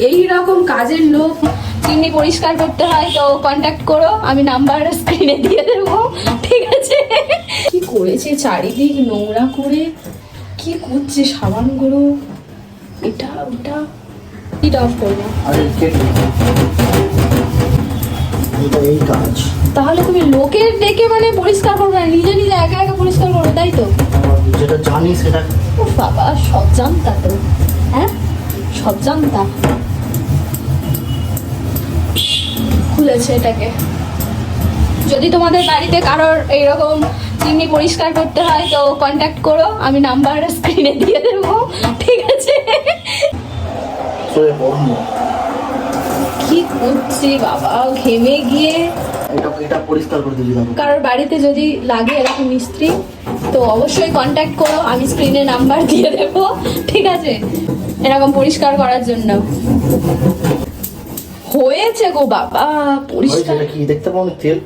এই রকম কাজের লোক চিমনি পরিষ্কার করতে হয় তো কন্ট্যাক্ট করো, আমি নাম্বার স্ক্রিনে দিয়ে দেবো, ঠিক আছে? কি করেছে চারিদিক নোংরা করে, কি করছে সাবান গুলো, এটা ওটা কি অফ করবো? এই কাজ তাহলে তুমি লোকের দেখে মানে পরিষ্কার করবে না, নিজে নিজে একা একা পরিষ্কার করবে, তাই তো? যেটা জানি সেটা। ও বাবা, সব জানতা তো, হ্যাঁ সব জানতা। খুলেছে এটাকে। যদি তোমাদের বাড়িতে কারোর এইরকম চিমনি পরিষ্কার করতে হয় তো কন্ট্যাক্ট করো, আমি নাম্বার স্ক্রিনে দিয়ে দেবো, ঠিক আছে? কি করছে বাবা, ঘেমে গিয়ে। এটা পরিষ্কার করে দিবি দাদা। কারোর বাড়িতে যদি লাগে এরকম মিস্ত্রি তো অবশ্যই কন্ট্যাক্ট করো, আমি স্ক্রিনে নাম্বার দিয়ে দেবো, ঠিক আছে? এরকম পরিষ্কার করার জন্য। হয়েছে গো বাবা পরিষ্কার। কি দেখতে পাও তেল?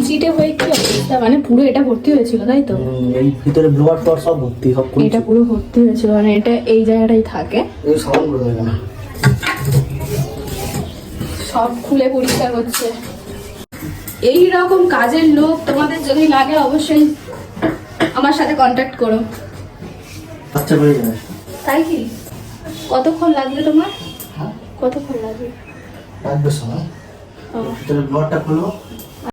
চিটে হয়ে কি অবস্থা, মানে পুরো এটা ভর্তি হয়েছিল, তাই তো? এই ভিতরে ব্লোয়ার ফ্লোয়ার সব ভর্তি, সব এটা পুরো ভর্তি হয়েছিল, মানে এটা এই জায়গাটাই থাকে। এই সাবান করে দেবে না, সব খুলে পরিষ্কার করছে। এই রকম কাজের লোক তোমাদের যদি লাগে অবশ্যই আমার সাথে কন্ট্যাক্ট করো। আচ্ছা বেড়ে যাবে। তাই কি? কতক্ষণ লাগবে তোমার? কতক্ষণ লাগবে? লাগবে সময়। ও, ভিতরে ব্লোয়ারটা খুলো,